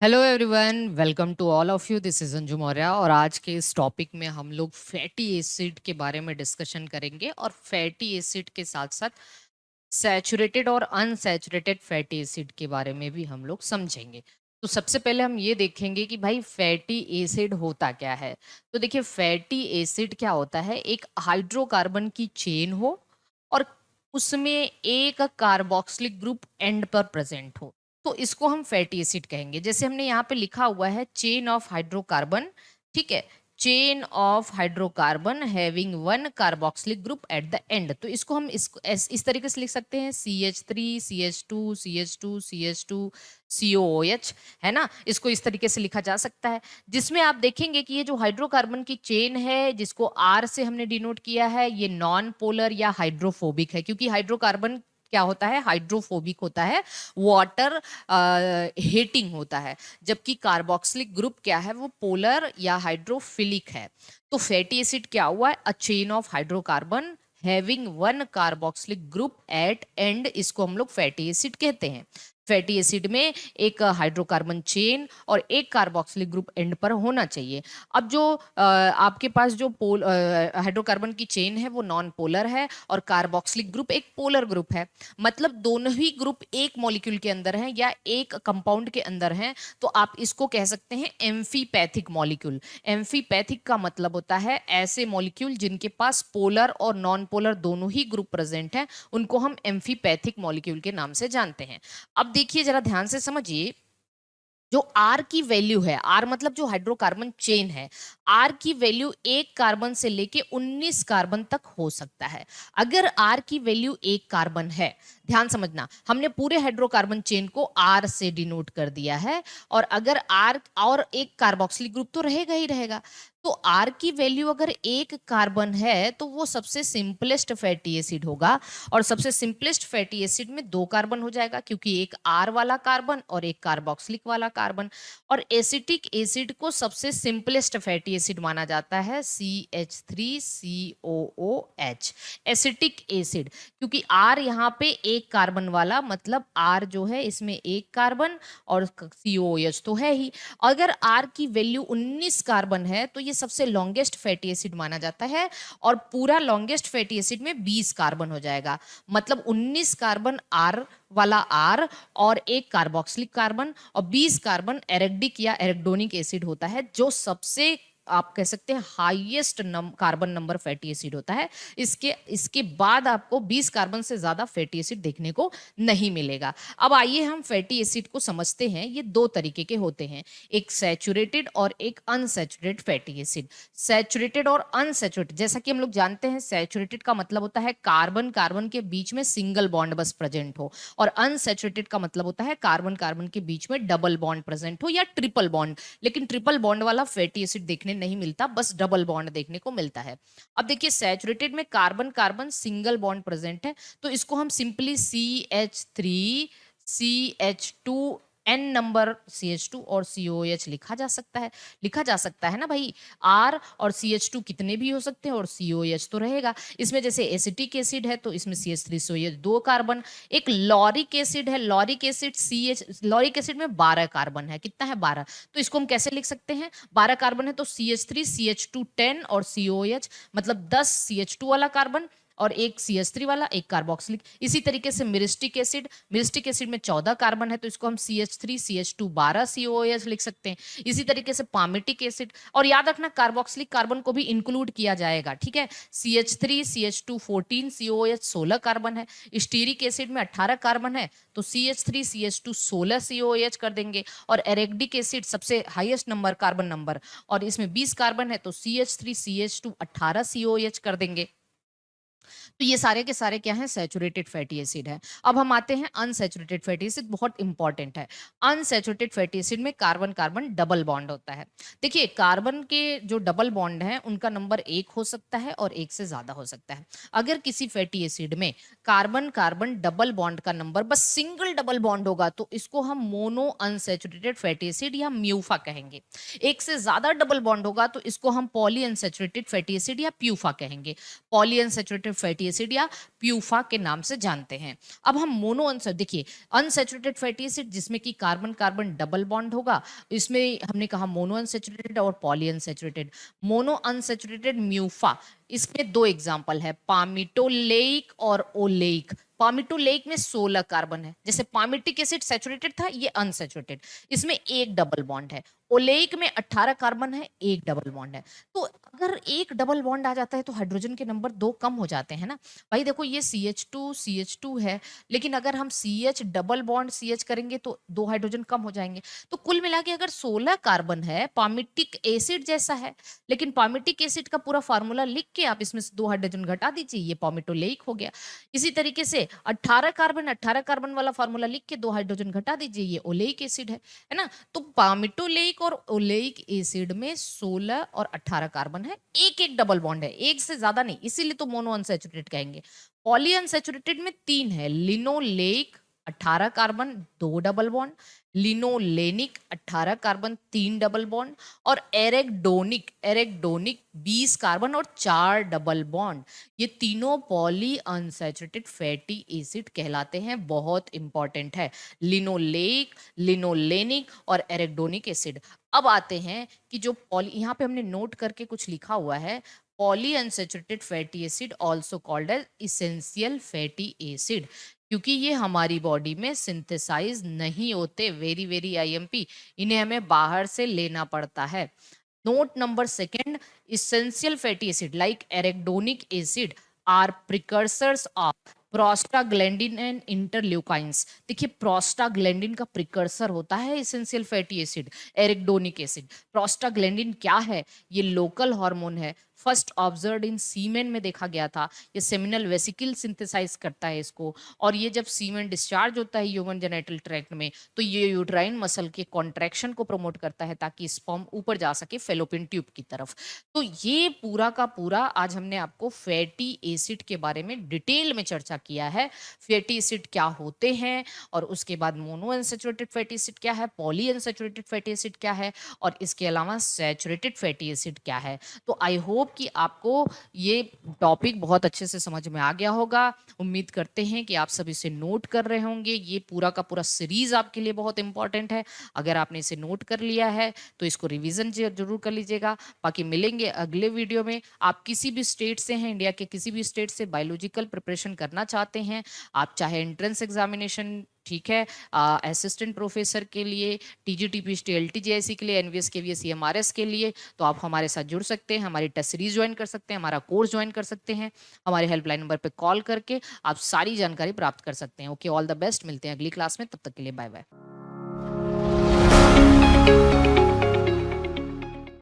Hello everyone, welcome to all of you. This is Anju Maurya और आज के इस टॉपिक में हम लोग फैटी एसिड के बारे में डिस्कशन करेंगे और फैटी एसिड के साथ साथ सैचुरेटेड और अनसैचुरेटेड फैटी एसिड के बारे में भी हम लोग समझेंगे। तो सबसे पहले हम ये देखेंगे कि भाई फैटी एसिड होता क्या है। तो देखिए, फैटी एसिड क्या होता है, एक हाइड्रोकार्बन की चेन हो और उसमें एक कार्बोक्सिलिक ग्रुप एंड पर प्रेजेंट हो, तो इसको हम फैटी एसिड कहेंगे। जैसे हमने यहाँ पे लिखा हुआ है चेन ऑफ हाइड्रोकार्बन, ठीक है, chain of hydrocarbon having one carboxylic group at the end. तो इसको हम इस तरीके से लिख सकते हैं CH3 CH2 CH2 CH2 COOH, है ना। इसको इस तरीके से लिखा जा सकता है, जिसमें आप देखेंगे कि ये जो हाइड्रोकार्बन की चेन है जिसको R से हमने डिनोट किया है, ये नॉन पोलर या हाइड्रोफोबिक है, क्योंकि हाइड्रोकार्बन क्या होता है, हाइड्रोफोबिक होता है, वाटर हेटिंग होता है, जबकि कार्बोक्सिलिक ग्रुप क्या है, वो पोलर या हाइड्रोफिलिक है। तो फैटी एसिड क्या हुआ है, a chain of hydrocarbon having one carboxylic group at end, इसको हम लोग फैटी एसिड कहते हैं। फैटी एसिड में एक हाइड्रोकार्बन चेन और एक कार्बोक्सिलिक ग्रुप एंड पर होना चाहिए। अब जो आपके पास जो हाइड्रोकार्बन की चेन है वो नॉन पोलर है और कार्बोक्सिलिक ग्रुप एक पोलर ग्रुप है, मतलब दोनों ही ग्रुप एक मॉलिक्यूल के अंदर हैं या एक कंपाउंड के अंदर हैं, तो आप इसको कह सकते हैं एम्फीपैथिक मॉलिक्यूल। एम्फीपैथिक का मतलब होता है ऐसे मॉलिक्यूल जिनके पास पोलर और नॉन पोलर दोनों ही ग्रुप प्रेजेंट हैं, उनको हम एम्फीपैथिक मॉलिक्यूल के नाम से जानते हैं। अब देखिए, जरा ध्यान से समझिए, जो आर की वैल्यू है, आर मतलब जो हाइड्रोकार्बन चेन है, आर की वैल्यू एक कार्बन से लेके 19 कार्बन तक हो सकता है। अगर आर की वैल्यू एक कार्बन है, ध्यान समझना, हमने पूरे हाइड्रोकार्बन चेन को आर से डिनोट कर दिया है, और अगर आर और एक कार्बोक्सिलिक ग्रुप तो रहेगा ही रहेगा, तो आर की वैल्यू अगर एक कार्बन है तो वो सबसे सिंपलेस्ट फैटी एसिड होगा। और सबसे सिंपलेस्ट फैटी एसिड में दो कार्बन हो जाएगा, क्योंकि एक आर वाला कार्बन और एक कार्बोक्सिलिक वाला कार्बन। और एसिटिक एसिड को सबसे सिंपलेस्ट फैटी एसिड माना जाता है CH3COOH, एसिटिक एसिड, क्योंकि आर यहाँ पे एक कार्बन वाला, मतलब आर जो है इसमें एक कार्बन और COOH तो है ही। अगर आर की वैल्यू 19 कार्बन है तो ये सबसे लॉन्गेस्ट फैटी एसिड माना जाता है, और पूरा लॉन्गेस्ट फैटी एसिड में 20 कार्बन हो जाएगा, मतलब 19 कार्बन आर वाला आर और एक कार्बोक्सिलिक कार्बन और 20 कार्बन एरेक्डिक या एरेक्डोनिक एसिड होता है, जो सबसे आप कह सकते हैं highest carbon number fatty acid होता है। इसके इसके बाद आपको 20 कार्बन से ज्यादा फैटी एसिड देखने को नहीं मिलेगा। अब आइए हम फैटी एसिड को समझते हैं। ये दो तरीके के होते हैं, एक सैचुरेटेड और एक अनसैचुरेटेड फैटी एसिड। सैचुरेटेड और अनसैचुरेटेड, जैसा कि हम लोग जानते हैं, सैचुरेटेड का मतलब होता है कार्बन कार्बन के बीच में सिंगल बॉन्ड बस प्रेजेंट हो, और अनसैचुरेटेड का मतलब होता है कार्बन कार्बन के बीच में डबल बॉन्ड प्रेजेंट हो या ट्रिपल बॉन्ड। लेकिन ट्रिपल बॉन्ड वाला फैटी एसिड देखने नहीं मिलता, बस डबल बॉन्ड देखने को मिलता है। अब देखिए, सैचुरेटेड में carbon carbon single bond present है, तो इसको हम simply CH3CH2 N number CH2 और COH लिखा जा सकता है ना भाई। R और CH2 कितने भी हो सकते हैं और COH तो रहेगा। इसमें जैसे एसिटिक एसिड है तो इसमें CH3COH दो कार्बन। एक लॉरिक एसिड है, लॉरिक एसिड में 12 कार्बन है, कितना है 12, तो इसको हम कैसे लिख सकते हैं, 12 कार्बन है तो CH3 CH2 10 और COH मतलब 10 CH2 वाला कार्बन और एक CH3 वाला, एक कार्बोक्सिलिक। इसी तरीके से मिरिस्टिक एसिड में 14 कार्बन है तो इसको हम CH3 CH2 12 COOH लिख सकते हैं। इसी तरीके से पामिटिक एसिड, और याद रखना कार्बोक्सिलिक कार्बन को भी इंक्लूड किया जाएगा, ठीक है। CH3 CH2 14 COOH 16 कार्बन है। स्टीरिक एसिड में 18 कार्बन है तो CH3 CH2 16 COOH कर देंगे। और एरेक्डिक एसिड सबसे हाईएस्ट नंबर कार्बन नंबर और इसमें 20 कार्बन है तो CH3 CH2 18 COOH कर देंगे। तो ये सारे के सारे क्या हैं, सैचुरेटेड फैटी एसिड है। अब हम आते हैं अनसैचुरेटेड फैटी एसिड, बहुत इंपॉर्टेंट है। अनसैचुरेटेड फैटी एसिड में कार्बन कार्बन डबल बॉन्ड होता है। देखिए, कार्बन के जो डबल बॉन्ड हैं उनका नंबर एक हो सकता है और एक से ज्यादा हो सकता है। अगर किसी फैटी एसिड में कार्बन कार्बन डबल बॉन्ड का नंबर बस सिंगल डबल बॉन्ड होगा तो इसको हम मोनो अनसैचुरेटेड फैटी एसिड या म्यूफा कहेंगे। एक से ज्यादा डबल बॉन्ड होगा तो इसको हम पॉली अनसैचुरेटेड फैटी एसिड या प्यूफा कहेंगे। पॉलीअनसैचुरेटेड फैटी एसिड या प्यूफा के नाम से जानते हैं। अब हम मोनो अनसैचुरेटेड, देखिए अनसैचुरेटेड फैटी एसिड जिसमें कि कार्बन कार्बन डबल बॉन्ड होगा, इसमें हमने कहा मोनो अनसैचुरेटेड और पॉली अनसैचुरेटेड। मोनो अनसैचुरेटेड म्यूफा, इसमें दो एग्जांपल है, पामिटोलेइक और ओलेइक। पामिटोलेइक में 16 कार्बन है, जैसे पामिटिक एसिड सैचुरेटेड था, ये अनसैचुरेटेड, इसमें एक डबल बॉन्ड है। ओलेइक में 18 कार्बन है, एक डबल बॉन्ड है। तो अगर एक डबल बॉन्ड आ जाता है तो हाइड्रोजन के नंबर 2 कम हो जाते हैं ना भाई। देखो ये CH2 है, लेकिन अगर हम CH डबल बॉन्ड CH करेंगे तो 2 हाइड्रोजन कम हो जाएंगे। तो कुल मिला के अगर 16 कार्बन है, पामिटिक एसिड जैसा है, लेकिन पामिटिक एसिड का पूरा फार्मूला लिख के आप इसमें से 2 हाइड्रोजन घटा दीजिए, ये पामिटोलेइक हो गया। इसी तरीके से 18 कार्बन वाला फार्मूला लिख के 2 हाइड्रोजन घटा दीजिए, ये ओलेइक एसिड है ना। तो पामिटोलेइक और ओलेइक एसिड में 16 और 18 कार्बन है, एक एक डबल बॉन्ड है, एक से ज्यादा नहीं, इसीलिए तो मोनो अनसैचुरेटेड कहेंगे। पॉली अनसैचुरेटेड में 3 है, linoleic 18 carbon 2 double bond, linolenic 18 carbon 3 double bond, और एरेगडोनिक 20 कार्बन और 4 डबल बॉन्ड। ये तीनों पॉली अनसैचुरेटेड फैटी एसिड कहलाते हैं, बहुत इंपॉर्टेंट है, लिनोलेइक, लिनोलेनिक और एरेगडोनिक एसिड। अब आते हैं कि जो पॉली, यहाँ पे हमने नोट करके कुछ लिखा हुआ है, polyunsaturated fatty acid also called as essential fatty acid, क्योंकि ये हमारी बॉडी में सिंथेसाइज नहीं होते, वेरी वेरी IMP, इन्हें हमें बाहर से लेना पड़ता है। Note number second, essential fatty acid like arachidonic acid are precursors of prostaglandin and interleukins. देखिए प्रोस्टाग्लैंडिन का प्रिकर्सर होता है essential fatty acid, arachidonic acid. Prostaglandin क्या है? ये लोकल हार्मोन है, फर्स्ट ऑब्जर्व्ड इन सीमेन में देखा गया था। ये सेमिनल वेसिकल सिंथेसाइज करता है इसको, और ये जब सीमेन डिस्चार्ज होता है ह्यूमन जेनेटल ट्रैक्ट में, तो ये यूट्राइन मसल के कॉन्ट्रैक्शन को प्रमोट करता है ताकि स्पर्म ऊपर जा सके फेलोपियन ट्यूब की तरफ। तो ये पूरा का पूरा आज हमने आपको फैटी एसिड के बारे में डिटेल में चर्चा किया है। फैटी एसिड क्या होते हैं, और उसके बाद मोनो अनसैचुरेटेड फैटी एसिड क्या है, पॉली अनसैचुरेटेड फैटी एसिड क्या है, और इसके अलावा सैचुरेटेड फैटी एसिड क्या है। तो आई होप कि आपको ये टॉपिक बहुत अच्छे से समझ में आ गया होगा। उम्मीद करते हैं कि आप सब इसे नोट कर रहे होंगे। ये पूरा का पूरा सीरीज आपके लिए बहुत इंपॉर्टेंट है। अगर आपने इसे नोट कर लिया है तो इसको रिवीजन जरूर कर लीजिएगा। बाकी मिलेंगे अगले वीडियो में। आप किसी भी स्टेट से हैं, इंडिया के किसी भी स्टेट से बायोलॉजिकल प्रिपरेशन करना चाहते हैं, आप चाहे एंट्रेंस एग्जामिनेशन, ठीक है, असिस्टेंट प्रोफेसर के लिए, TGT PhD LTJIC के लिए, NVS KVS CMRS के लिए, तो आप हमारे साथ जुड़ सकते हैं, हमारी टेस्ट सीरीज ज्वाइन कर सकते हैं, हमारा कोर्स ज्वाइन कर सकते हैं, हमारे हेल्पलाइन नंबर पे कॉल करके आप सारी जानकारी प्राप्त कर सकते हैं। ओके, ऑल द बेस्ट, मिलते हैं अगली क्लास में, तब तक के लिए बाय बाय।